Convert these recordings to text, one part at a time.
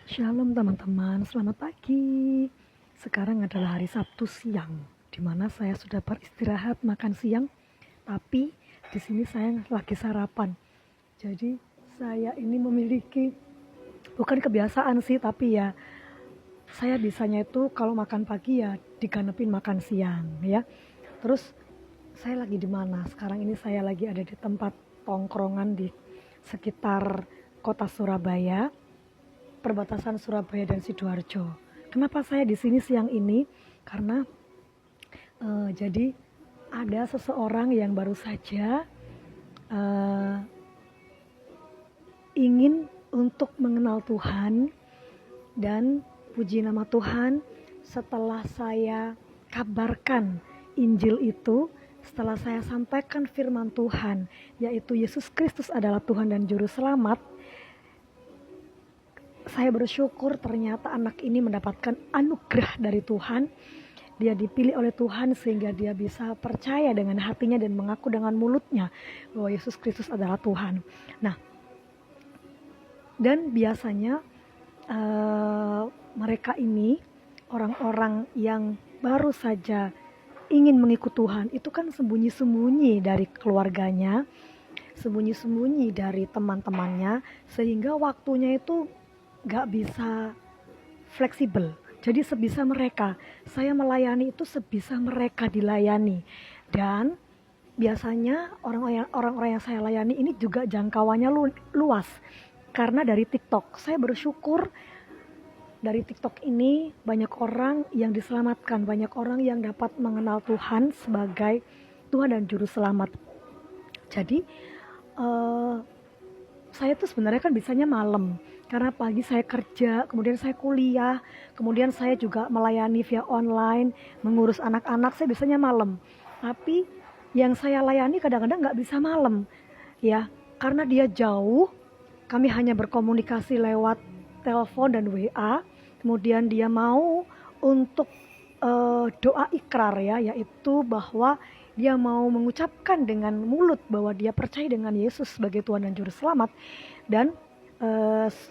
Shalom teman-teman, selamat pagi. Sekarang adalah hari Sabtu siang, di mana saya sudah beristirahat makan siang, tapi di sini saya lagi sarapan. Jadi saya ini memiliki bukan kebiasaan sih, tapi ya saya bisanya itu kalau makan pagi ya diganepin makan siang ya. Terus saya lagi di mana? Sekarang ini saya lagi ada di tempat tongkrongan di sekitar kota Surabaya, perbatasan Surabaya dan Sidoarjo. Kenapa saya di sini siang ini? Karena jadi ada seseorang yang baru saja uh, ingin untuk mengenal Tuhan, dan puji nama Tuhan, setelah saya kabarkan Injil itu, setelah saya sampaikan firman Tuhan, yaitu Yesus Kristus adalah Tuhan dan Juru Selamat, saya bersyukur ternyata anak ini mendapatkan anugerah dari Tuhan. Dia dipilih oleh Tuhan sehingga dia bisa percaya dengan hatinya dan mengaku dengan mulutnya bahwa Yesus Kristus adalah Tuhan. Nah, dan biasanya mereka ini, orang-orang yang baru saja ingin mengikut Tuhan, itu kan sembunyi-sembunyi dari keluarganya, sembunyi-sembunyi dari teman-temannya, sehingga waktunya itu gak bisa fleksibel. Jadi sebisa mereka, saya melayani itu sebisa mereka dilayani. Dan biasanya orang-orang yang saya layani ini juga jangkauannya luas. Karena dari TikTok, saya bersyukur dari TikTok ini banyak orang yang diselamatkan, banyak orang yang dapat mengenal Tuhan sebagai Tuhan dan Juru Selamat. Jadi saya tuh sebenarnya kan bisanya malam, karena pagi saya kerja, kemudian saya kuliah, kemudian saya juga melayani via online, mengurus anak-anak, saya bisanya malam. Tapi yang saya layani kadang-kadang nggak bisa malam, ya, karena dia jauh. Kami hanya berkomunikasi lewat telepon dan WA. Kemudian dia mau untuk doa ikrar, ya, yaitu bahwa dia mau mengucapkan dengan mulut bahwa dia percaya dengan Yesus sebagai Tuhan dan Juru Selamat, dan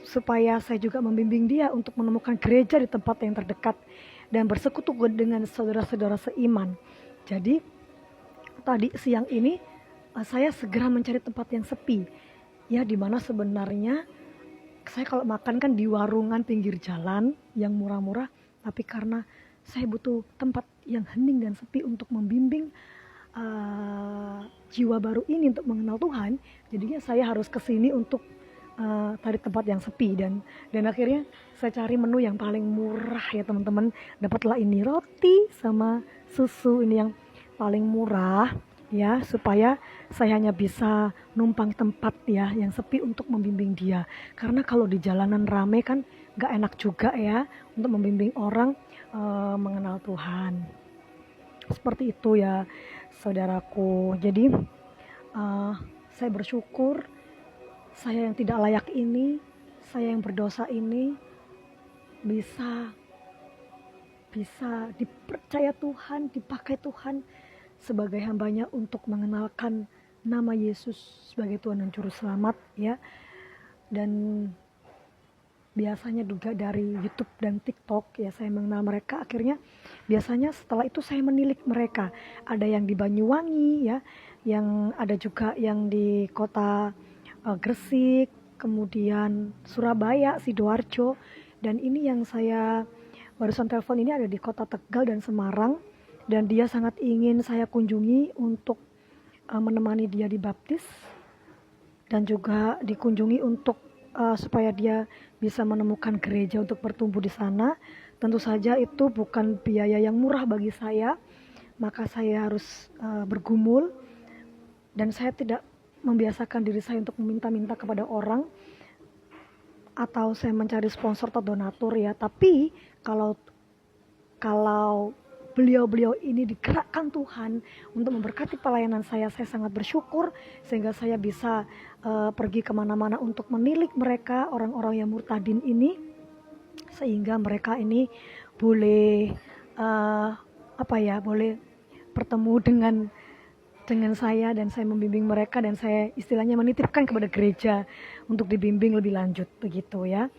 supaya saya juga membimbing dia untuk menemukan gereja di tempat yang terdekat dan bersekutu dengan saudara-saudara seiman. Jadi tadi siang ini saya segera mencari tempat yang sepi, ya, dimana sebenarnya saya kalau makan kan di warungan pinggir jalan yang murah-murah, tapi karena saya butuh tempat yang hening dan sepi untuk membimbing jiwa baru ini untuk mengenal Tuhan, jadinya saya harus kesini untuk cari tempat yang sepi, dan akhirnya saya cari menu yang paling murah, ya teman-teman. Dapatlah ini roti sama susu, ini yang paling murah, ya, supaya saya hanya bisa numpang tempat, ya, yang sepi untuk membimbing dia. Karena kalau di jalanan rame kan gak enak juga, ya, untuk membimbing orang mengenal Tuhan. Seperti itu, ya, saudaraku. Jadi saya bersyukur, saya yang tidak layak ini, saya yang berdosa ini bisa dipercaya Tuhan, dipakai Tuhan sebagai hambanya untuk mengenalkan nama Yesus sebagai Tuhan dan Juru Selamat, ya. Dan biasanya juga dari YouTube dan TikTok, ya, saya mengenal mereka. Akhirnya biasanya setelah itu saya menilik mereka. Ada yang di Banyuwangi, ya, yang ada juga yang di kota Gresik, kemudian Surabaya, Sidoarjo, dan ini yang saya barusan telepon ini ada di kota Tegal dan Semarang, dan dia sangat ingin saya kunjungi untuk menemani dia dibaptis, dan juga dikunjungi untuk supaya dia bisa menemukan gereja untuk bertumbuh di sana. Tentu saja itu bukan biaya yang murah bagi saya, maka saya harus bergumul, dan saya tidak membiasakan diri saya untuk meminta-minta kepada orang atau saya mencari sponsor atau donatur, ya. Tapi kalau beliau-beliau ini digerakkan Tuhan untuk memberkati pelayanan saya sangat bersyukur, sehingga saya bisa pergi kemana-mana untuk menilik mereka, orang-orang yang murtadin ini, sehingga mereka ini boleh boleh bertemu dengan saya, dan saya membimbing mereka, dan saya istilahnya menitipkan kepada gereja untuk dibimbing lebih lanjut, begitu, ya.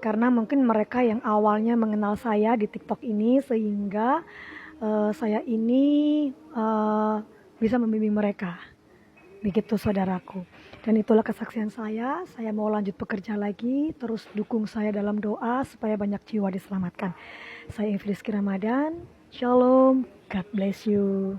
karena mungkin mereka yang awalnya mengenal saya di TikTok ini, sehingga saya ini bisa membimbing mereka. Begitu saudaraku. Dan itulah kesaksian saya mau lanjut bekerja lagi, terus dukung saya dalam doa supaya banyak jiwa diselamatkan. Saya Evriski Ramadan, Shalom, God bless you.